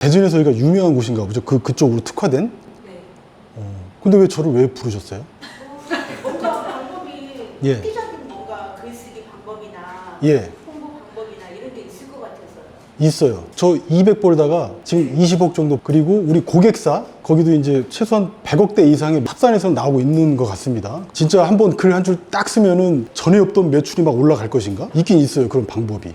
대전에서 여기가 유명한 곳인가 보죠? 그쪽으로 특화된? 네. 근데 왜 저를 왜 부르셨어요? 뭔가 방법이 예. 획기적인 뭔가 글쓰기 방법이나 예. 홍보 방법이나 이런 게 있을 것 같아서요. 있어요. 저 200 벌다가 지금 20억 정도, 그리고 우리 고객사 거기도 이제 최소한 100억대 이상의 합산에서 나오고 있는 것 같습니다. 진짜 한번 글 한 줄 딱 쓰면은 전에 없던 매출이 막 올라갈 것인가? 있긴 있어요, 그런 방법이.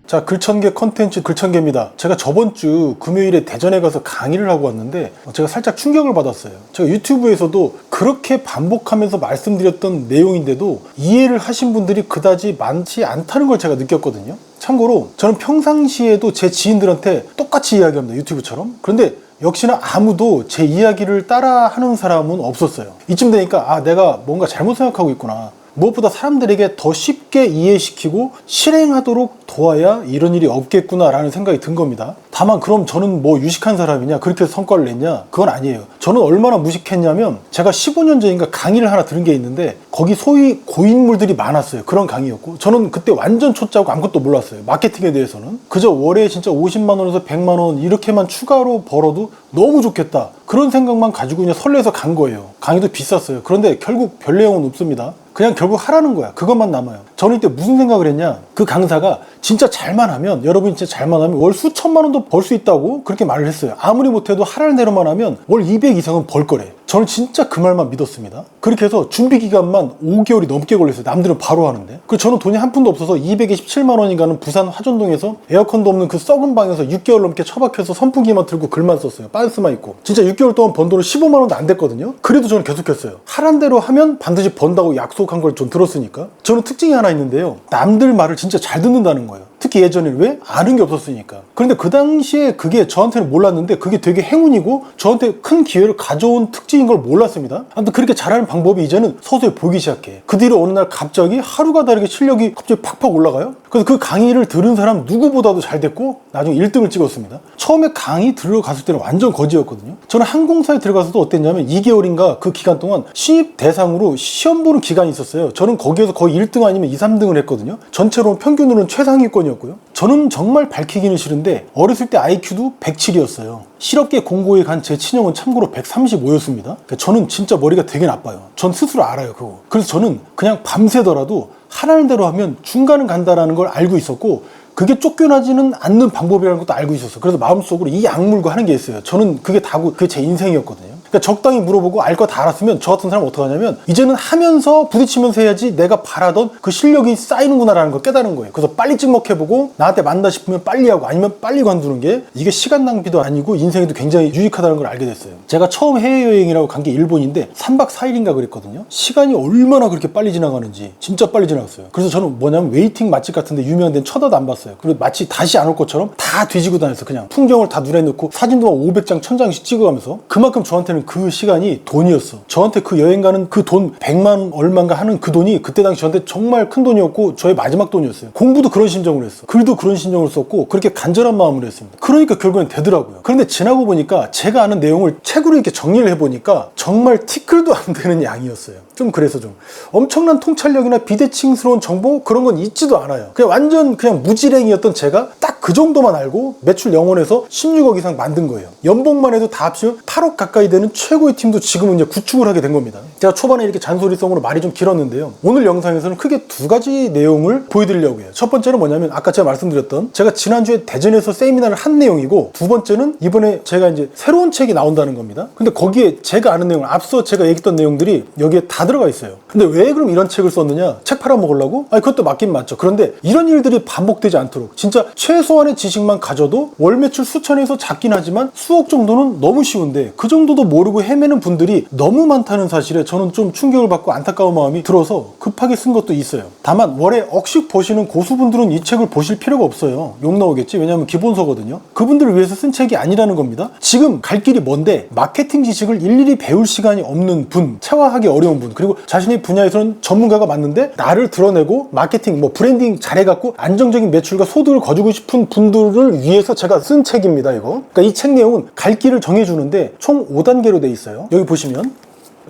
자, 글천개 컨텐츠 글천개입니다. 제가 저번 주 금요일에 대전에 가서 강의를 하고 왔는데 제가 살짝 충격을 받았어요. 제가 유튜브에서도 그렇게 반복하면서 말씀드렸던 내용인데도 이해를 하신 분들이 그다지 많지 않다는 걸 제가 느꼈거든요. 참고로 저는 평상시에도 제 지인들한테 똑같이 이야기합니다, 유튜브처럼. 그런데 역시나 아무도 제 이야기를 따라하는 사람은 없었어요. 이쯤 되니까 아, 내가 뭔가 잘못 생각하고 있구나. 무엇보다 사람들에게 더 쉽게 이해시키고 실행하도록 도와야 이런 일이 없겠구나 라는 생각이 든 겁니다. 다만 그럼 저는 뭐 유식한 사람이냐, 그렇게 해서 성과를 냈냐? 그건 아니에요. 저는 얼마나 무식했냐면 제가 15년 전인가 강의를 하나 들은 게 있는데 거기 소위 고인물들이 많았어요. 그런 강의였고 저는 그때 완전 초짜고 아무것도 몰랐어요. 마케팅에 대해서는. 그저 월에 진짜 50만 원에서 100만 원 이렇게만 추가로 벌어도 너무 좋겠다, 그런 생각만 가지고 그냥 설레서 간 거예요. 강의도 비쌌어요. 그런데 결국 별 내용은 없습니다. 그냥 결국 하라는 거야. 그것만 남아요. 저는 이때 무슨 생각을 했냐, 그 강사가 진짜 잘만 하면, 여러분이 진짜 잘만 하면 월 수천만 원도 벌 수 있다고 그렇게 말을 했어요. 아무리 못해도 하라는 대로만 하면 월 200 이상은 벌 거래. 저는 진짜 그 말만 믿었습니다. 그렇게 해서 준비 기간만 5개월이 넘게 걸렸어요. 남들은 바로 하는데. 그래서 저는 돈이 한 푼도 없어서 227만 원인가는 부산 화전동에서 에어컨도 없는 그 썩은 방에서 6개월 넘게 처박혀서 선풍기만 틀고 글만 썼어요. 빤스만 입고. 진짜 6개월 동안 번 돈은 15만 원도 안 됐거든요. 그래도 저는 계속했어요. 하란 대로 하면 반드시 번다고 약속한 걸 좀 들었으니까. 저는 특징이 하나 있는데요, 남들 말을 진짜 잘 듣는다는 거예요. 특히 예전에는 왜? 아는 게 없었으니까. 그런데 그 당시에 그게 저한테는 몰랐는데 그게 되게 행운이고 저한테 큰 기회를 가져온 특징인 걸 몰랐습니다. 아무튼 그렇게 잘하는 방법이 이제는 서서히 보이기 시작해. 그 뒤로 어느 날 갑자기 하루가 다르게 실력이 갑자기 팍팍 올라가요. 그래서 그 강의를 들은 사람 누구보다도 잘 됐고 나중에 1등을 찍었습니다. 처음에 강의 들어갔을 때는 완전 거지였거든요. 저는 항공사에 들어가서도 어땠냐면 2개월인가 그 기간 동안 신입 대상으로 시험 보는 기간이 있었어요. 저는 거기에서 거의 1등 아니면 2, 3등을 했거든요. 전체로 평균으로는 최상위권이었고요. 저는 정말 밝히기는 싫은데 어렸을 때 IQ도 107이었어요. 실업계 공고에 간 제 친형은 참고로 135였습니다. 그러니까 저는 진짜 머리가 되게 나빠요. 전 스스로 알아요, 그거. 그래서 저는 그냥 밤새더라도 하라는 대로 하면 중간은 간다라는 걸 알고 있었고 그게 쫓겨나지는 않는 방법이라는 것도 알고 있었어요. 그래서 마음속으로 이 악물고 하는 게 있어요. 저는 그게 다고 그게 제 인생이었거든요. 그러니까 적당히 물어보고 알 거 다 알았으면 저 같은 사람은 어떻게 하냐면 이제는 하면서 부딪히면서 해야지 내가 바라던 그 실력이 쌓이는구나라는 걸 깨달은 거예요. 그래서 빨리 찍먹해보고 나한테 맞다 싶으면 빨리 하고 아니면 빨리 관두는 게 이게 시간 낭비도 아니고 인생에도 굉장히 유익하다는 걸 알게 됐어요. 제가 처음 해외여행이라고 간 게 일본인데 3박 4일인가 그랬거든요. 시간이 얼마나 그렇게 빨리 지나가는지 진짜 빨리 지나갔어요. 그래서 저는 뭐냐면 웨이팅 맛집 같은데 유명한 데는 쳐다도 안 봤어요. 그리고 마치 다시 안 올 것처럼 다 뒤지고 다녔어요. 그냥 풍경을 다 눈에 넣고 사진도 막 500장 1000장씩 찍어가면서. 그만큼 저한테는 그 시간이 돈이었어. 저한테 그 여행 가는 그 돈 100만 얼마인가 하는 그 돈이 그때 당시 저한테 정말 큰 돈이었고 저의 마지막 돈이었어요. 공부도 그런 심정으로 했어. 글도 그런 심정으로 썼고 그렇게 간절한 마음으로 했습니다. 그러니까 결국엔 되더라고요. 그런데 지나고 보니까 제가 아는 내용을 책으로 이렇게 정리를 해보니까 정말 티끌도 안 되는 양이었어요. 좀 그래서 좀 엄청난 통찰력이나 비대칭스러운 정보 그런 건 있지도 않아요. 그냥 완전 그냥 무지랭이였던 제가 딱 그 정도만 알고 매출 0원에서 16억 이상 만든 거예요. 연봉만 해도 다 합치면 8억 가까이 되는 최고의 팀도 지금은 이제 구축을 하게 된 겁니다. 제가 초반에 이렇게 잔소리성으로 말이 좀 길었는데요. 오늘 영상에서는 크게 두 가지 내용을 보여드리려고 해요. 첫 번째는 뭐냐면 아까 제가 말씀드렸던 제가 지난주에 대전에서 세미나를 한 내용이고 두 번째는 이번에 제가 이제 새로운 책이 나온다는 겁니다. 근데 거기에 제가 아는 내용, 앞서 제가 얘기했던 내용들이 여기에 다 들어가 있어요. 근데 왜 그럼 이런 책을 썼느냐? 책 팔아먹으려고? 아니 그것도 맞긴 맞죠. 그런데 이런 일들이 반복되지 않도록 진짜 최소한의 지식만 가져도 월 매출 수천에서 작긴 하지만 수억 정도는 너무 쉬운데 그 정도도 모르고 헤매는 분들이 너무 많다는 사실에 저는 좀 충격을 받고 안타까운 마음이 들어서 급하게 쓴 것도 있어요. 다만 월에 억씩 버시는 고수분들은 이 책을 보실 필요가 없어요. 욕 나오겠지? 왜냐하면 기본서거든요. 그분들을 위해서 쓴 책이 아니라는 겁니다. 지금 갈 길이 먼데 마케팅 지식을 일일이 배울 시간이 없는 분, 체화하기 어려운 분, 그리고 자신의 분야에서는 전문가가 맞는데 나를 드러내고 마케팅, 브랜딩 잘해갖고 안정적인 매출과 소득을 거두고 싶은 분들을 위해서 제가 쓴 책입니다. 이거. 그러니까 이 책 내용은 갈 길을 정해주는데 총 5단계로 돼 있어요. 여기 보시면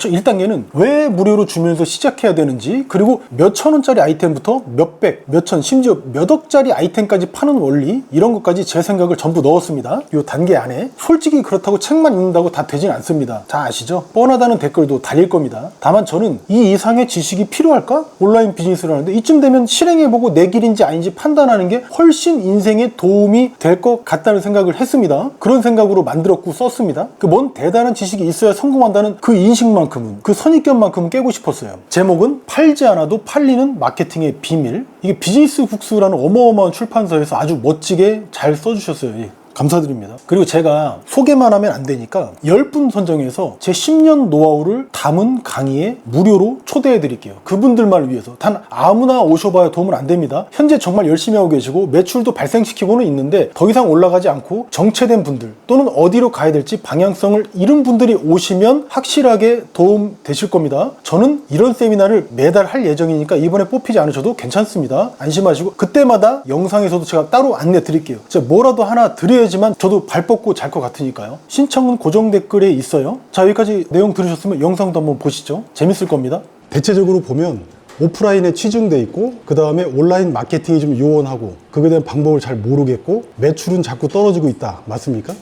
저 1단계는 왜 무료로 주면서 시작해야 되는지, 그리고 몇 천 원짜리 아이템부터 몇백, 몇천, 심지어 몇 억짜리 아이템까지 파는 원리, 이런 것까지 제 생각을 전부 넣었습니다. 이 단계 안에. 솔직히 그렇다고 책만 읽는다고 다 되진 않습니다. 다 아시죠? 뻔하다는 댓글도 달릴 겁니다. 다만 저는 이 이상의 지식이 필요할까? 온라인 비즈니스를 하는데 이쯤 되면 실행해보고 내 길인지 아닌지 판단하는 게 훨씬 인생에 도움이 될 것 같다는 생각을 했습니다. 그런 생각으로 만들었고 썼습니다. 그 뭔 대단한 지식이 있어야 성공한다는 그 인식만큼은, 그 선입견만큼은 깨고 싶었어요. 제목은 팔지 않아도 팔리는 마케팅의 비밀. 이게 비즈니스 북스라는 어마어마한 출판사에서 아주 멋지게 잘 써주셨어요. 예. 감사드립니다. 그리고 제가 소개만 하면 안 되니까 10분 선정해서 제 10년 노하우를 담은 강의에 무료로 초대해 드릴게요. 그분들만 위해서. 단 아무나 오셔봐야 도움은 안 됩니다. 현재 정말 열심히 하고 계시고 매출도 발생시키고는 있는데 더 이상 올라가지 않고 정체된 분들, 또는 어디로 가야 될지 방향성을 잃은 분들이 오시면 확실하게 도움 되실 겁니다. 저는 이런 세미나를 매달 할 예정이니까 이번에 뽑히지 않으셔도 괜찮습니다. 안심하시고 그때마다 영상에서도 제가 따로 안내 드릴게요. 제가 뭐라도 하나 드려야지만 저도 발 뻗고 잘 것 같으니까요. 신청은 고정 댓글에 있어요. 자, 여기까지 내용 들으셨으면 영상도 한번 보시죠. 재밌을 겁니다. 대체적으로 보면 오프라인에 치중돼 있고, 그 다음에 온라인 마케팅이 좀 요원하고, 그거에 대한 방법을 잘 모르겠고, 매출은 자꾸 떨어지고 있다. 맞습니까?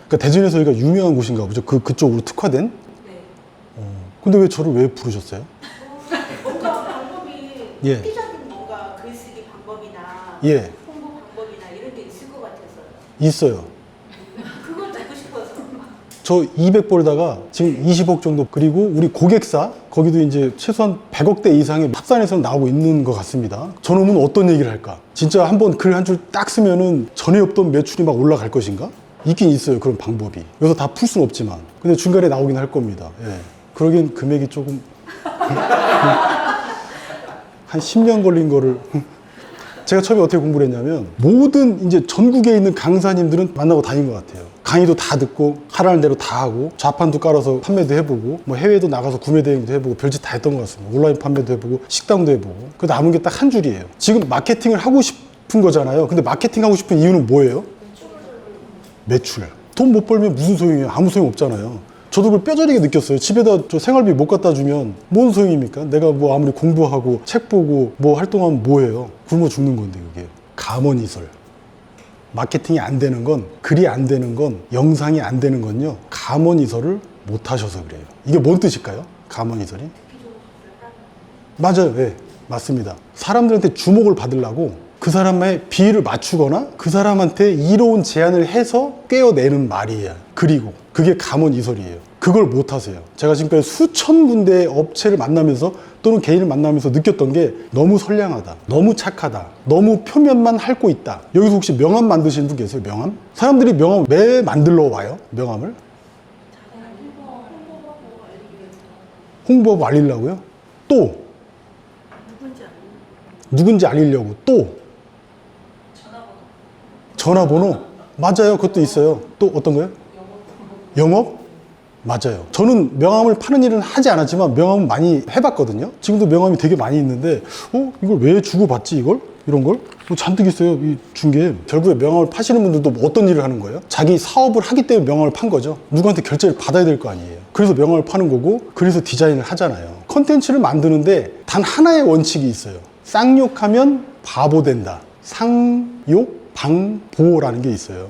그러니까 대전에서 여기가 유명한 곳인가 보죠. 그쪽으로 특화된. 네. 근데 왜 저를 왜 부르셨어요? 뭔가 방법이 예. 획기적인 뭔가 글쓰기 방법이나 예, 홍보 방법이나 이런 게 있을 것 같아서요. 있어요. 그걸 듣고 싶어서. 저 200 벌다가 지금 20억 정도, 그리고 우리 고객사 거기도 이제 최소한 100억대 이상의 합산에서 나오고 있는 것 같습니다. 저놈은 어떤 얘기를 할까? 진짜 한번 글 한 줄 딱 쓰면은 전에 없던 매출이 막 올라갈 것인가? 있긴 있어요, 그런 방법이. 여기서 다 풀 수는 없지만, 근데 중간에 나오긴 할 겁니다. 예. 그러기엔 금액이 조금 한 10년 걸린 거를. 제가 처음에 어떻게 공부를 했냐면, 모든 이제 전국에 있는 강사님들은 만나고 다닌 것 같아요. 강의도 다 듣고 하라는 대로 다 하고, 좌판도 깔아서 판매도 해보고, 뭐 해외도 나가서 구매 대행도 해보고, 별짓 다 했던 것 같습니다. 온라인 판매도 해보고, 식당도 해보고. 그 남은 게 딱 한 줄이에요. 지금 마케팅을 하고 싶은 거잖아요. 근데 마케팅 하고 싶은 이유는 뭐예요? 매출. 돈 못 벌면 무슨 소용이에요? 아무 소용 없잖아요. 저도 그걸 뼈저리게 느꼈어요. 집에다 저 생활비 못 갖다 주면 뭔 소용입니까? 내가 뭐 아무리 공부하고 책 보고 뭐 활동하면 뭐예요? 굶어 죽는 건데, 그게. 감언이설. 마케팅이 안 되는 건, 글이 안 되는 건, 영상이 안 되는 건요, 감언이설을 못 하셔서 그래요. 이게 뭔 뜻일까요? 감언이설이? 맞아요. 네, 맞습니다. 사람들한테 주목을 받으려고 그 사람의 비위를 맞추거나 그 사람한테 이로운 제안을 해서 꿰어내는 말이에요. 그리고 그게 감언이설이에요. 그걸 못 하세요. 제가 지금까지 수천 군데의 업체를 만나면서, 또는 개인을 만나면서 느꼈던 게, 너무 선량하다, 너무 착하다, 너무 표면만 핥고 있다. 여기서 혹시 명함 만드시는 분 계세요? 명함? 사람들이 명함 왜 만들러 와요? 명함을? 홍보하고 알리려고요? 또 누군지 알리려고. 또 전화번호. 맞아요. 그것도 있어요. 또 어떤 거요? 영업? 맞아요. 저는 명함을 파는 일은 하지 않았지만 명함은 많이 해봤거든요. 지금도 명함이 되게 많이 있는데, 이걸 왜 주고받지, 이걸? 이런 걸? 잔뜩 있어요, 이 중개. 결국에 명함을 파시는 분들도 뭐 어떤 일을 하는 거예요? 자기 사업을 하기 때문에 명함을 판 거죠. 누구한테 결제를 받아야 될 거 아니에요. 그래서 명함을 파는 거고, 그래서 디자인을 하잖아요. 컨텐츠를 만드는데 단 하나의 원칙이 있어요. 쌍욕하면 바보 된다. 상욕, 방보라는 게 있어요.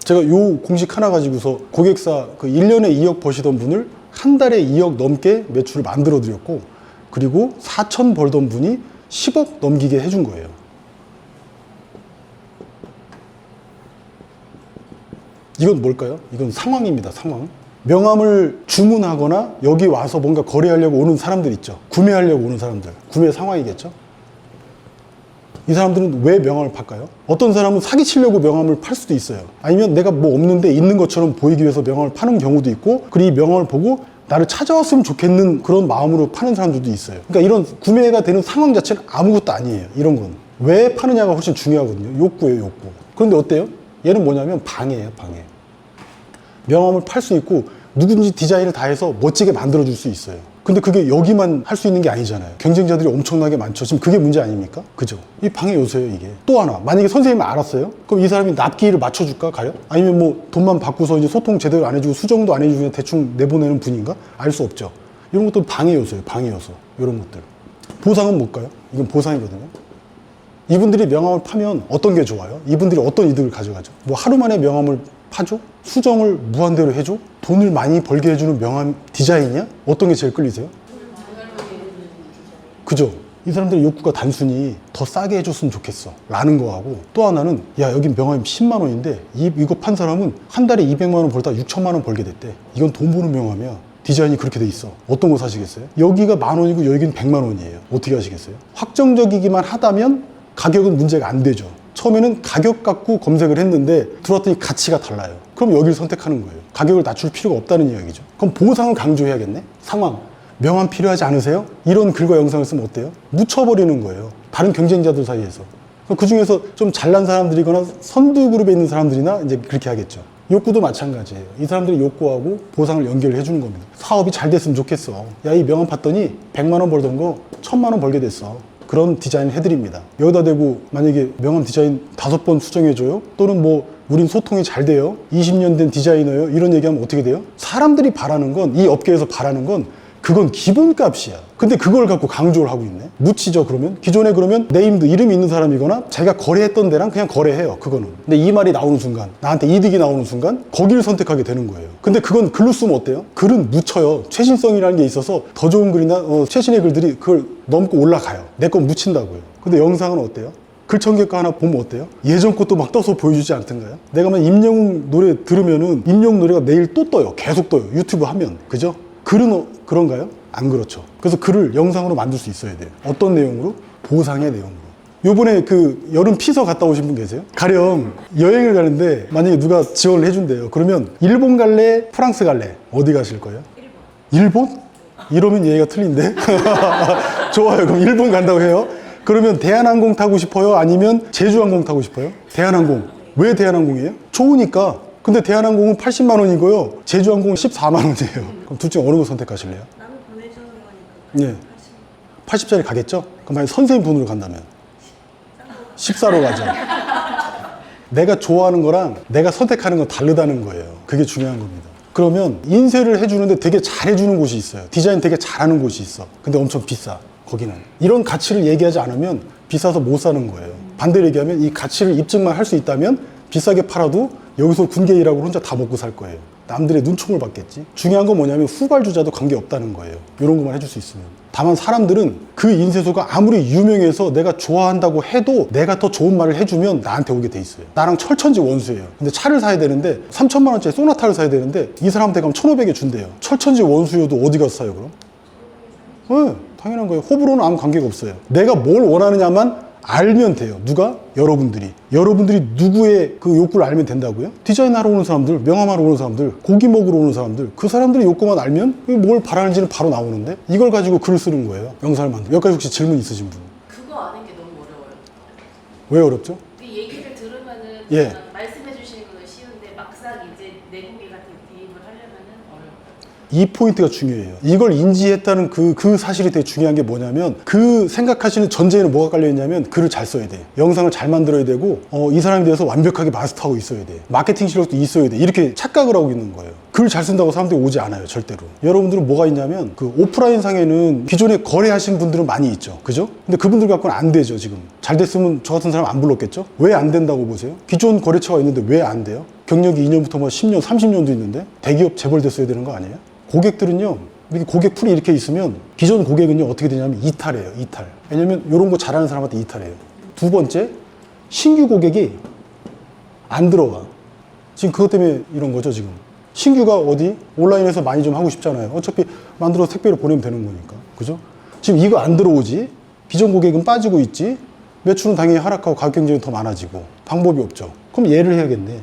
제가 요 공식 하나 가지고서 고객사 그 1년에 2억 버시던 분을 한 달에 2억 넘게 매출을 만들어 드렸고, 그리고 4천 벌던 분이 10억 넘기게 해준 거예요. 이건 뭘까요? 이건 상황입니다, 상황. 명함을 주문하거나 여기 와서 뭔가 거래하려고 오는 사람들 있죠. 구매하려고 오는 사람들. 구매 상황이겠죠. 이 사람들은 왜 명함을 팔까요? 어떤 사람은 사기치려고 명함을 팔 수도 있어요. 아니면 내가 뭐 없는데 있는 것처럼 보이기 위해서 명함을 파는 경우도 있고, 그리고 이 명함을 보고 나를 찾아왔으면 좋겠는 그런 마음으로 파는 사람들도 있어요. 그러니까 이런 구매가 되는 상황 자체는 아무것도 아니에요. 이런 건. 왜 파느냐가 훨씬 중요하거든요. 욕구예요, 욕구. 그런데 어때요? 얘는 뭐냐면 방해예요, 방해. 명함을 팔 수 있고 누군지 디자인을 다 해서 멋지게 만들어줄 수 있어요. 근데 그게 여기만 할 수 있는 게 아니잖아요. 경쟁자들이 엄청나게 많죠. 지금 그게 문제 아닙니까? 그죠? 이 방해 요소예요, 이게. 또 하나, 만약에 선생님이 알았어요? 그럼 이 사람이 납기를 맞춰줄까, 가요? 아니면 뭐 돈만 받고서 이제 소통 제대로 안 해주고 수정도 안 해주고 그냥 대충 내보내는 분인가? 알 수 없죠. 이런 것도 방해 요소예요, 방해 요소. 이런 것들. 보상은 못 가요? 이건 보상이거든요. 이분들이 명함을 파면 어떤 게 좋아요? 이분들이 어떤 이득을 가져가죠? 뭐 하루 만에 명함을 파줘? 수정을 무한대로 해줘? 돈을 많이 벌게 해주는 명함 디자인이야? 어떤 게 제일 끌리세요? 그죠? 이 사람들의 욕구가 단순히 더 싸게 해줬으면 좋겠어 라는 거하고, 또 하나는 야 여기 명함이 10만 원인데 이거 판 사람은 한 달에 200만 원 벌다 6천만 원 벌게 됐대. 이건 돈 버는 명함이야. 디자인이 그렇게 돼 있어. 어떤 거 사시겠어요? 여기가 10,000원이고 여기는 100만 원이에요. 어떻게 하시겠어요? 확정적이기만 하다면 가격은 문제가 안 되죠. 처음에는 가격 갖고 검색을 했는데 들어왔더니 가치가 달라요. 그럼 여기를 선택하는 거예요. 가격을 낮출 필요가 없다는 이야기죠. 그럼 보상을 강조해야겠네? 상황. 명함 필요하지 않으세요? 이런 글과 영상을 쓰면 어때요? 묻혀버리는 거예요. 다른 경쟁자들 사이에서. 그 중에서 좀 잘난 사람들이거나 선두 그룹에 있는 사람들이나 이제 그렇게 하겠죠. 욕구도 마찬가지예요. 이 사람들의 욕구하고 보상을 연결해 주는 겁니다. 사업이 잘 됐으면 좋겠어. 야, 이 명함 봤더니 100만 원 벌던 거 1000만 원 벌게 됐어. 그런 디자인을 해드립니다. 여기다 대고 만약에 명함 디자인 5번 수정해줘요? 또는 뭐 우린 소통이 잘 돼요? 20년 된 디자이너요? 이런 얘기하면 어떻게 돼요? 사람들이 바라는 건, 이 업계에서 바라는 건 그건 기본값이야. 근데 그걸 갖고 강조를 하고 있네. 묻히죠, 그러면? 기존에 그러면 네임드, 이름이 있는 사람이거나 자기가 거래했던 데랑 그냥 거래해요, 그거는. 근데 이 말이 나오는 순간, 나한테 이득이 나오는 순간 거기를 선택하게 되는 거예요. 근데 그건 글로 쓰면 어때요? 글은 묻혀요. 최신성이라는 게 있어서 더 좋은 글이나 최신의 글들이 그걸 넘고 올라가요. 내 건 묻힌다고요. 근데 영상은 어때요? 글 1000개 거 하나 보면 어때요? 예전 것도 막 떠서 보여주지 않던가요? 내가 만 임영웅 노래 들으면은 임영웅 노래가 내일 또 떠요. 계속 떠요. 유튜브 하면. 그죠? 글은 그런가요? 안 그렇죠. 그래서 글을 영상으로 만들 수 있어야 돼요. 어떤 내용으로? 보상의 내용으로. 요번에 그 여름 피서 갔다 오신 분 계세요? 가령 여행을 가는데 만약에 누가 지원을 해준대요. 그러면 일본 갈래? 프랑스 갈래? 어디 가실 거예요? 일본? 이러면 얘기가 틀린데? 좋아요. 그럼 일본 간다고 해요. 그러면 대한항공 타고 싶어요? 아니면 제주항공 타고 싶어요? 대한항공. 왜 대한항공이에요? 좋으니까. 근데 대한항공은 80만 원이고요. 제주항공은 14만 원이에요. 그럼 둘 중 어느 거 선택하실래요? 나는 보내주는 거니까. 예. 80짜리 가겠죠? 그럼 만약 선생님 돈으로 간다면? 14로 가죠. 내가 좋아하는 거랑 내가 선택하는 건 다르다는 거예요. 그게 중요한 겁니다. 그러면 인쇄를 해주는데 되게 잘해주는 곳이 있어요. 디자인 되게 잘하는 곳이 있어. 근데 엄청 비싸. 거기는. 이런 가치를 얘기하지 않으면 비싸서 못 사는 거예요. 반대로 얘기하면 이 가치를 입증만 할 수 있다면 비싸게 팔아도 여기서 군계 일하고 혼자 다 먹고 살 거예요. 남들의 눈총을 받겠지. 중요한 건 뭐냐면 후발주자도 관계없다는 거예요. 이런 것만 해줄 수 있으면. 다만 사람들은 그 인쇄소가 아무리 유명해서 내가 좋아한다고 해도 내가 더 좋은 말을 해주면 나한테 오게 돼 있어요. 나랑 철천지 원수예요. 근데 차를 사야 되는데 3천만 원짜리 소나타를 사야 되는데 이 사람한테 가면 1,500에 준대요. 철천지 원수여도 어디 가서 사요 그럼? 네, 당연한 거예요. 호불호는 아무 관계가 없어요. 내가 뭘 원하느냐만 알면 돼요. 누가? 여러분들이. 여러분들이 누구의 그 욕구를 알면 된다고요? 디자인하러 오는 사람들, 명함하러 오는 사람들, 고기 먹으러 오는 사람들, 그 사람들의 욕구만 알면 뭘 바라는지는 바로 나오는데 이걸 가지고 글을 쓰는 거예요. 영상을 만들고. 여기까지 혹시 질문 있으신 분? 그거 아는 게 너무 어려워요. 왜 어렵죠? 그 얘기를 들으면은 예. 그냥 말씀해 주시는 거는 쉬운데 막상 이제 내공계 같은 대입을 하려면은 어려워요. 이 포인트가 중요해요. 이걸 인지했다는 그 사실이 되게 중요한 게 뭐냐면 그 생각하시는 전제에는 뭐가 깔려있냐면 글을 잘 써야 돼. 영상을 잘 만들어야 되고 이 사람에 대해서 완벽하게 마스터하고 있어야 돼. 마케팅 실력도 있어야 돼. 이렇게 착각을 하고 있는 거예요. 글 잘 쓴다고 사람들이 오지 않아요. 절대로. 여러분들은 뭐가 있냐면 그 오프라인 상에는 기존에 거래하신 분들은 많이 있죠. 그죠? 근데 그분들 갖고는 안 되죠. 지금. 잘 됐으면 저 같은 사람 안 불렀겠죠? 왜 안 된다고 보세요? 기존 거래처가 있는데 왜 안 돼요? 경력이 2년부터 뭐 10년, 30년도 있는데 대기업 재벌 됐어야 되는 거 아니에요? 고객들은요, 이렇게 고객 풀이 이렇게 있으면 기존 고객은요, 어떻게 되냐면 이탈해요, 이탈. 왜냐면 이런 거 잘하는 사람한테 이탈해요. 두 번째, 신규 고객이 안 들어가. 지금 그것 때문에 이런 거죠, 지금. 신규가 어디? 온라인에서 많이 좀 하고 싶잖아요. 어차피 만들어서 택배로 보내면 되는 거니까. 그죠? 지금 이거 안 들어오지? 기존 고객은 빠지고 있지? 매출은 당연히 하락하고 가격 경쟁이 더 많아지고 방법이 없죠. 그럼 얘를 해야겠네.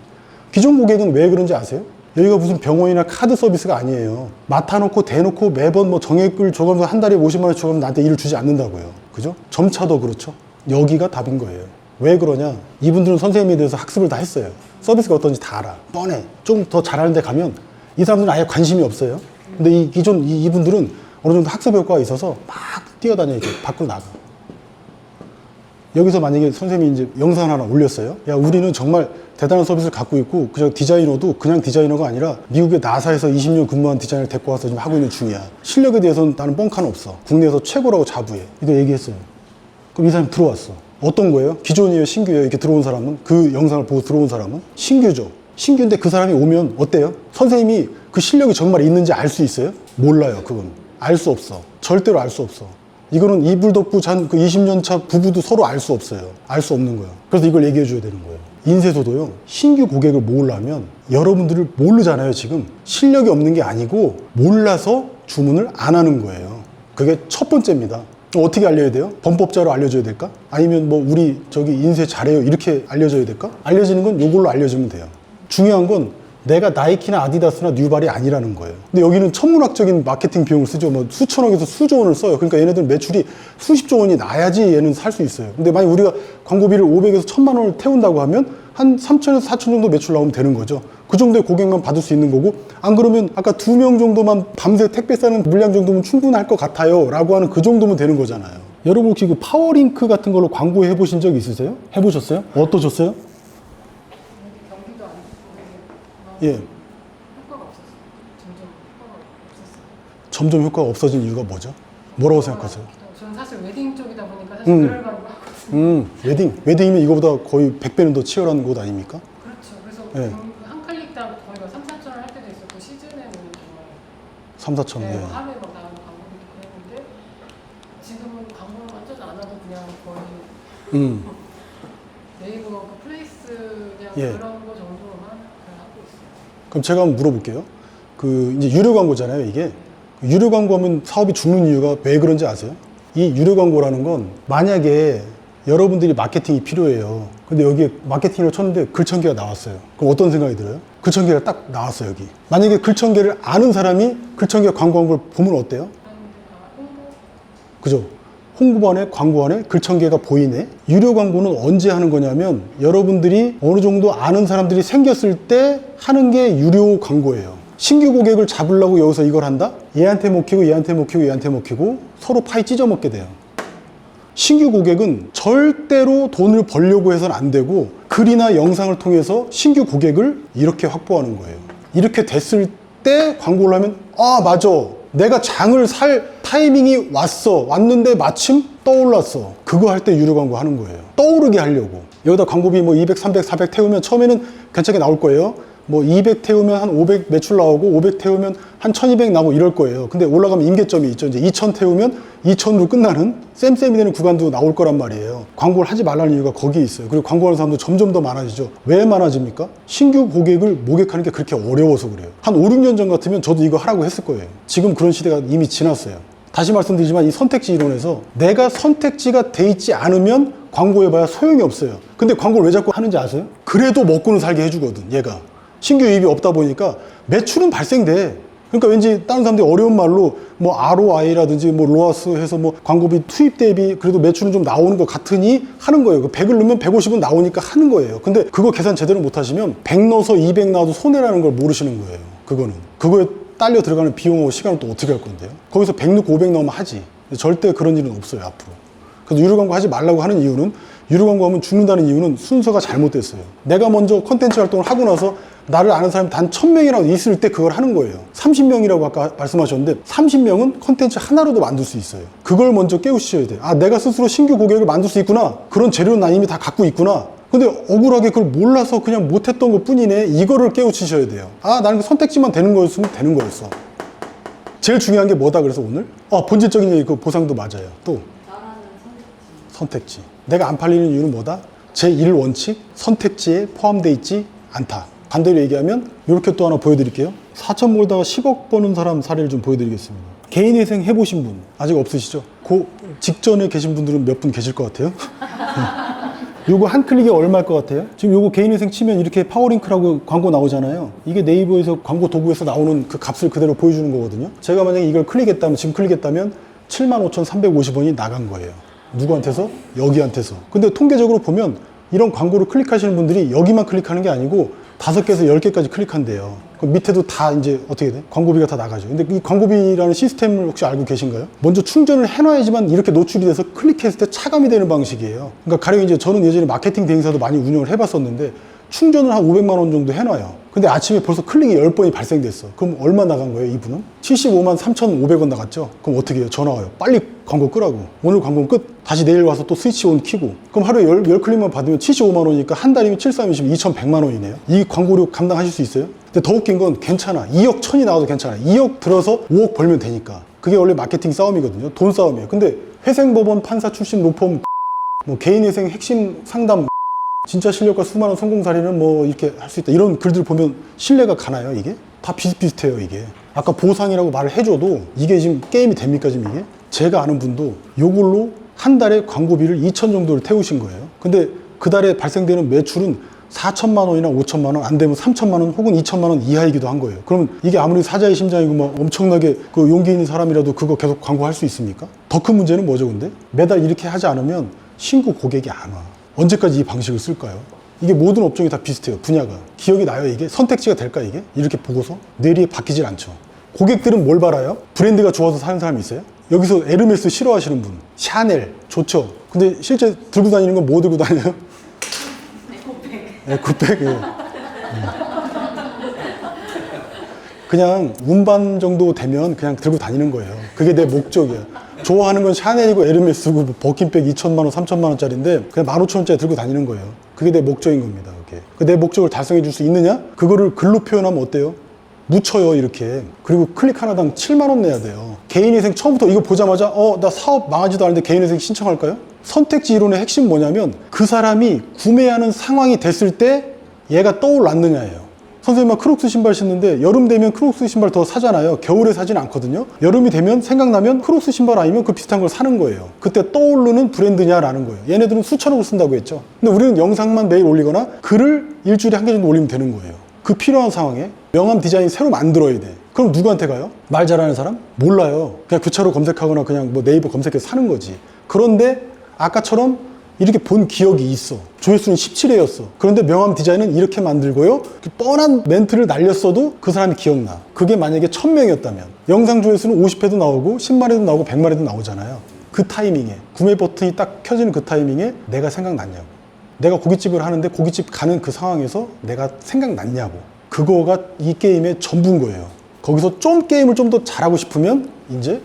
기존 고객은 왜 그런지 아세요? 여기가 무슨 병원이나 카드 서비스가 아니에요. 맡아놓고 대놓고 매번 뭐 정액을 줘가면서 한 달에 50만 원 줘가면서 나한테 일을 주지 않는다고요. 그죠? 점차도 그렇죠. 여기가 답인 거예요. 왜 그러냐? 이분들은 선생님에 대해서 학습을 다 했어요. 서비스가 어떤지 다 알아. 뻔해. 좀 더 잘하는 데 가면 이 사람들은 아예 관심이 없어요. 근데 이 기존 이분들은 어느 정도 학습 효과가 있어서 막 뛰어다녀 이렇게 밖으로 나가. 여기서 만약에 선생님이 이제 영상 하나 올렸어요. 야, 우리는 정말 대단한 서비스를 갖고 있고, 그저 디자이너도 그냥 디자이너가 아니라 미국의 나사에서 20년 근무한 디자이너를 데리고 와서 지금 하고 있는 중이야. 실력에 대해서는 나는 뻥카는 없어. 국내에서 최고라고 자부해. 이거 얘기했어요. 그럼 이 사람이 들어왔어. 어떤 거예요? 기존이에요? 신규예요? 이렇게 들어온 사람은? 그 영상을 보고 들어온 사람은? 신규죠. 신규인데 그 사람이 오면 어때요? 선생님이 그 실력이 정말 있는지 알 수 있어요? 몰라요, 그건. 알 수 없어. 절대로 알 수 없어. 이거는 이불 덮고 잔 그 20년 차 부부도 서로 알 수 없어요. 알 수 없는 거예요. 그래서 이걸 얘기해 줘야 되는 거예요. 인쇄소도요, 신규 고객을 모으려면 여러분들을 모르잖아요, 지금. 실력이 없는 게 아니고 몰라서 주문을 안 하는 거예요. 그게 첫 번째입니다. 어떻게 알려야 돼요? 범법자로 알려줘야 될까? 아니면 뭐 우리 저기 인쇄 잘해요 이렇게 알려줘야 될까? 알려지는 건 이걸로 알려주면 돼요. 중요한 건 내가 나이키나 아디다스나 뉴발이 아니라는 거예요. 근데 여기는 천문학적인 마케팅 비용을 쓰죠. 뭐 수천억에서 수조 원을 써요. 그러니까 얘네들 매출이 수십조 원이 나야지 얘는 살 수 있어요. 근데 만약 우리가 광고비를 500에서 1000만 원을 태운다고 하면 한 3천에서 4천 정도 매출 나오면 되는 거죠. 그 정도의 고객만 받을 수 있는 거고, 안 그러면 아까 2명 정도만 밤새 택배 싸는 물량 정도면 충분할 것 같아요 라고 하는 그 정도면 되는 거잖아요. 여러분 혹시 그 파워링크 같은 걸로 광고해 보신 적 있으세요? 해보셨어요? 어떠셨어요? 경기도 안 좋고 예. 효과가 없었어요. 점점 효과가 없었어요. 점점 효과가 없어진 이유가 뭐죠? 뭐라고 생각하세요? 저는 사실 웨딩 쪽이다 보니까 사실 그럴 만도 하거든요. 웨딩이면 이거보다 거의 100배는 더 치열한 곳 아닙니까? 그렇죠. 그래서 예. 한 클릭 따로 저희가 3, 4천 원 할 때도 있었고, 시즌에는 정말 3, 4천 원. 네, 예. 하루에 막 나오는 광고도 그랬는데, 지금은 광고를 완전 안 하고 그냥 거의 네이버 그 플레이스 그냥 예. 그런 거 정도로만 그냥 하고 있어요. 그럼 제가 한번 물어볼게요. 그 이제 유료 광고잖아요, 이게. 유료 광고하면 사업이 죽는 이유가 왜 그런지 아세요? 이 유료 광고라는 건 만약에 여러분들이 마케팅이 필요해요. 근데 여기에 마케팅을 쳤는데 글천개가 나왔어요. 그럼 어떤 생각이 들어요? 글천개가 딱 나왔어요, 여기. 만약에 글천개를 아는 사람이 글천개 광고한 걸 보면 어때요? 그죠? 홍보반에 광고안에 글천개가 보이네. 유료 광고는 언제 하는 거냐면 여러분들이 어느 정도 아는 사람들이 생겼을 때 하는 게 유료 광고예요. 신규 고객을 잡으려고 여기서 이걸 한다? 얘한테 못 키고 얘한테 못 키고 얘한테 못 키고 서로 파이 찢어 먹게 돼요. 신규 고객은 절대로 돈을 벌려고 해서는 안 되고, 글이나 영상을 통해서 신규 고객을 이렇게 확보하는 거예요. 이렇게 됐을 때 광고를 하면, 아 맞아, 내가 장을 살 타이밍이 왔는데 마침 떠올랐어. 그거 할 때 유료 광고 하는 거예요. 떠오르게 하려고. 여기다 광고비 뭐 200, 300, 400 태우면 처음에는 괜찮게 나올 거예요. 뭐 200 태우면 한 500 매출 나오고, 500 태우면 한 1200 나오고 이럴 거예요. 근데 올라가면 임계점이 있죠. 이제 2000 태우면 2000으로 끝나는 쌤쌤이 되는 구간도 나올 거란 말이에요. 광고를 하지 말라는 이유가 거기에 있어요. 그리고 광고하는 사람도 점점 더 많아지죠. 왜 많아집니까? 신규 고객을 모객하는 게 그렇게 어려워서 그래요. 한 5, 6년 전 같으면 저도 이거 하라고 했을 거예요. 지금 그런 시대가 이미 지났어요. 다시 말씀드리지만 이 선택지 이론에서 내가 선택지가 돼 있지 않으면 광고해봐야 소용이 없어요. 근데 광고를 왜 자꾸 하는지 아세요? 그래도 먹고는 살게 해주거든, 얘가. 신규 유입이 없다 보니까 매출은 발생돼. 그러니까 왠지 다른 사람들이 어려운 말로 뭐 ROI라든지 뭐 로아스 해서 뭐 광고비 투입 대비 그래도 매출은 좀 나오는 것 같으니 하는 거예요. 그 100을 넣으면 150은 나오니까 하는 거예요. 근데 그거 계산 제대로 못 하시면 100 넣어서 200 나와도 손해라는 걸 모르시는 거예요. 그거는. 그거에 딸려 들어가는 비용하고 시간은 또 어떻게 할 건데요? 거기서 100 넣고 500 넣으면 하지. 절대 그런 일은 없어요, 앞으로. 그래서 유료 광고 하지 말라고 하는 이유는, 유료 광고 하면 죽는다는 이유는 순서가 잘못됐어요. 내가 먼저 컨텐츠 활동을 하고 나서 나를 아는 사람이 단 1000명이라도 있을 때 그걸 하는 거예요. 30명이라고 아까 말씀하셨는데 30명은 컨텐츠 하나로도 만들 수 있어요. 그걸 먼저 깨우치셔야 돼요. 아, 내가 스스로 신규 고객을 만들 수 있구나. 그런 재료는 나 이미 다 갖고 있구나. 근데 억울하게 그걸 몰라서 그냥 못했던 것 뿐이네. 이거를 깨우치셔야 돼요. 아, 나는 그 선택지만 되는 거였으면 되는 거였어. 제일 중요한 게 뭐다 그래서 오늘? 본질적인 얘기, 그 보상도 맞아요. 또 나라는 선택지. 내가 안 팔리는 이유는 뭐다? 제1원칙, 선택지에 포함되어 있지 않다. 반대로 얘기하면 이렇게 또 하나 보여드릴게요. 4천 몰다가 10억 버는 사람 사례를 좀 보여드리겠습니다. 개인회생 해보신 분 아직 없으시죠? 그 직전에 계신 분들은 몇 분 계실 것 같아요? 요거 한 클릭에 얼마일 것 같아요? 지금 요거 개인회생 치면 이렇게 파워링크라고 광고 나오잖아요. 이게 네이버에서 광고 도구에서 나오는 그 값을 그대로 보여주는 거거든요. 제가 만약에 이걸 클릭했다면, 지금 클릭했다면 75,350원이 나간 거예요. 누구한테서? 여기한테서. 근데 통계적으로 보면 이런 광고를 클릭하시는 분들이 여기만 클릭하는 게 아니고 5개에서 10개까지 클릭한대요. 그럼 밑에도 다 이제 어떻게 돼? 광고비가 다 나가죠. 근데 이 광고비라는 시스템을 혹시 알고 계신가요? 먼저 충전을 해놔야지만 이렇게 노출이 돼서 클릭했을 때 차감이 되는 방식이에요. 그러니까 가령 이제 저는 예전에 마케팅 대행사도 많이 운영을 해봤었는데 충전을 한 500만 원 정도 해놔요. 근데 아침에 벌써 클릭이 10번이 발생됐어. 그럼 얼마 나간 거예요, 이분은? 75만 3,500원 나갔죠? 그럼 어떻게 해요? 전화 와요. 빨리 광고 끄라고. 오늘 광고 끝. 다시 내일 와서 또 스위치 온 키고. 그럼 하루에 10클릭만 받으면 75만 원이니까 한 달이면 7320, 2,100만 원이네요. 이 광고료 감당하실 수 있어요? 근데 더 웃긴 건 괜찮아. 2억 1천이 나와도 괜찮아. 2억 들어서 5억 벌면 되니까. 그게 원래 마케팅 싸움이거든요. 돈 싸움이에요. 근데 회생법원 판사 출신 로펌, 뭐 개인회생 핵심 상담, 진짜 실력과 수많은 성공 사례는 뭐 이렇게 할 수 있다. 이런 글들 보면 신뢰가 가나요, 이게? 다 비슷비슷해요, 이게. 아까 보상이라고 말을 해줘도 이게 지금 게임이 됩니까, 지금 이게? 제가 아는 분도 요걸로 한 달에 광고비를 2천 정도를 태우신 거예요. 근데 그 달에 발생되는 매출은 4천만 원이나 5천만 원, 안 되면 3천만 원 혹은 2천만 원 이하이기도 한 거예요. 그러면 이게 아무리 사자의 심장이고 뭐 엄청나게 그 용기 있는 사람이라도 그거 계속 광고할 수 있습니까? 더 큰 문제는 뭐죠, 근데? 매달 이렇게 하지 않으면 신고 고객이 안 와. 언제까지 이 방식을 쓸까요? 이게 모든 업종이 다 비슷해요. 분야가. 기억이 나요, 이게? 선택지가 될까, 이게? 이렇게 보고서? 뇌리에 박히질 않죠. 고객들은 뭘 바라요? 브랜드가 좋아서 사는 사람이 있어요? 여기서 에르메스 싫어하시는 분. 샤넬. 좋죠. 근데 실제 들고 다니는 건 뭐 들고 다녀요? 네, 굿백. 예. 그냥 운반 정도 되면 그냥 들고 다니는 거예요. 그게 내 목적이야. 좋아하는 건 샤넬이고 에르메스고 뭐 버킨백 2천만 원, 3천만 원짜리인데 그냥 15,000원짜리 들고 다니는 거예요. 그게 내 목적인 겁니다. 그게. 내 목적을 달성해 줄 수 있느냐? 그거를 글로 표현하면 어때요? 묻혀요, 이렇게. 그리고 클릭 하나당 7만 원 내야 돼요. 개인회생 처음부터 이거 보자마자 나 사업 망하지도 않은데 개인회생 신청할까요? 선택지 이론의 핵심 뭐냐면 그 사람이 구매하는 상황이 됐을 때 얘가 떠올랐느냐예요. 선생님은 크록스 신발 신는데 여름 되면 크록스 신발 더 사잖아요. 겨울에 사진 않거든요. 여름이 되면 생각나면 크록스 신발 아니면 그 비슷한 걸 사는 거예요. 그때 떠오르는 브랜드냐라는 거예요. 얘네들은 수천억을 쓴다고 했죠. 근데 우리는 영상만 매일 올리거나 글을 일주일에 한 개 정도 올리면 되는 거예요. 그 필요한 상황에 명함 디자인 새로 만들어야 돼. 그럼 누구한테 가요? 말 잘하는 사람? 몰라요. 그냥 그 차로 검색하거나 그냥 뭐 네이버 검색해서 사는 거지. 그런데 아까처럼 이렇게 본 기억이 있어. 조회수는 17회였어. 그런데 명함 디자인은 이렇게 만들고요. 뻔한 멘트를 날렸어도 그 사람이 기억나. 그게 만약에 1000명이었다면 영상 조회수는 50회도 나오고 10만회도 나오고 100만회도 나오잖아요. 그 타이밍에 구매 버튼이 딱 켜지는 그 타이밍에 내가 생각났냐고. 내가 고깃집을 하는데 고깃집 가는 그 상황에서 내가 생각났냐고. 그거가 이 게임의 전부인 거예요. 거기서 좀 게임을 좀 더 잘하고 싶으면 이제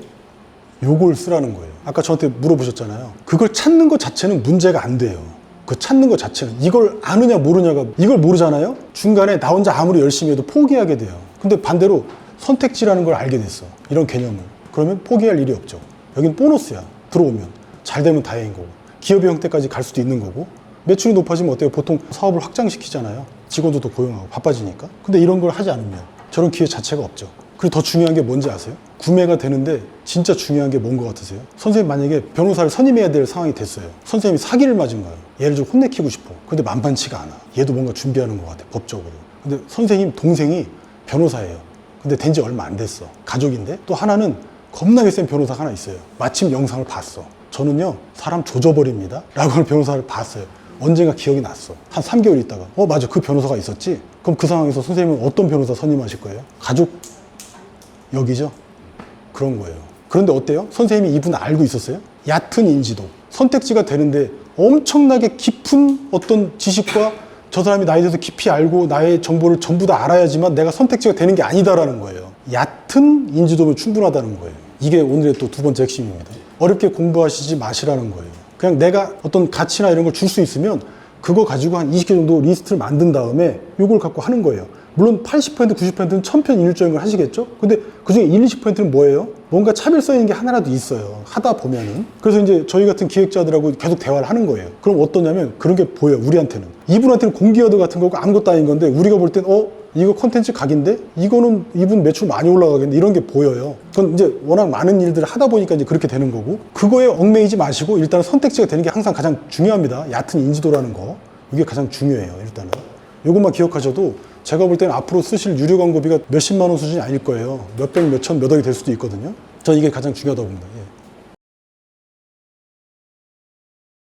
요걸 쓰라는 거예요. 아까 저한테 물어보셨잖아요. 그걸 찾는 것 자체는 문제가 안 돼요. 그 찾는 것 자체는. 이걸 아느냐 모르냐가, 이걸 모르잖아요. 중간에 나 혼자 아무리 열심히 해도 포기하게 돼요. 근데 반대로 선택지라는 걸 알게 됐어. 이런 개념을. 그러면 포기할 일이 없죠. 여긴 보너스야. 들어오면. 잘 되면 다행인 거고. 기업의 형태까지 갈 수도 있는 거고. 매출이 높아지면 어때요? 보통 사업을 확장시키잖아요. 직원도 고용하고 바빠지니까. 근데 이런 걸 하지 않으면 저런 기회 자체가 없죠. 그리고 더 중요한 게 뭔지 아세요? 구매가 되는데 진짜 중요한 게 뭔 것 같으세요? 선생님 만약에 변호사를 선임해야 될 상황이 됐어요. 선생님이 사기를 맞은 거예요. 얘를 좀 혼내키고 싶어. 근데 만만치가 않아. 얘도 뭔가 준비하는 것 같아, 법적으로. 근데 선생님 동생이 변호사예요. 근데 된 지 얼마 안 됐어. 가족인데. 또 하나는 겁나게 센 변호사가 하나 있어요. 마침 영상을 봤어. 저는요, 사람 조져버립니다 라고 하는 변호사를 봤어요. 언젠가 기억이 났어. 한 3개월 있다가 맞아, 그 변호사가 있었지? 그럼 그 상황에서 선생님은 어떤 변호사 선임하실 거예요? 가족 여기죠? 그런 거예요. 그런데 어때요? 선생님이 이분 알고 있었어요? 얕은 인지도. 선택지가 되는데 엄청나게 깊은 어떤 지식과 저 사람이 나에 대해서 깊이 알고 나의 정보를 전부 다 알아야지만 내가 선택지가 되는 게 아니다라는 거예요. 얕은 인지도면 충분하다는 거예요. 이게 오늘의 또 두 번째 핵심입니다. 어렵게 공부하시지 마시라는 거예요. 그냥 내가 어떤 가치나 이런 걸 줄 수 있으면 그거 가지고 한 20개 정도 리스트를 만든 다음에 이걸 갖고 하는 거예요. 물론 80%, 90%는 천편일조형을 하시겠죠? 근데 그 중에 1, 20%는 뭐예요? 뭔가 차별성 있는 게 하나라도 있어요. 하다 보면은. 그래서 이제 저희 같은 기획자들하고 계속 대화를 하는 거예요. 그럼 어떠냐면 그런 게 보여요, 우리한테는. 이분한테는 공기여도 같은 거고 아무것도 아닌 건데 우리가 볼 땐 이거 콘텐츠 각인데? 이거는 이분 매출 많이 올라가겠는데? 이런 게 보여요. 그건 이제 워낙 많은 일들을 하다 보니까 이제 그렇게 되는 거고. 그거에 얽매이지 마시고 일단 선택지가 되는 게 항상 가장 중요합니다. 얕은 인지도라는 거. 이게 가장 중요해요, 일단은. 이것만 기억하셔도 제가 볼 때는 앞으로 쓰실 유료 광고비가 몇십만 원 수준이 아닐 거예요. 몇백, 몇천, 몇 억이 될 수도 있거든요. 전 이게 가장 중요하다고 봅니다.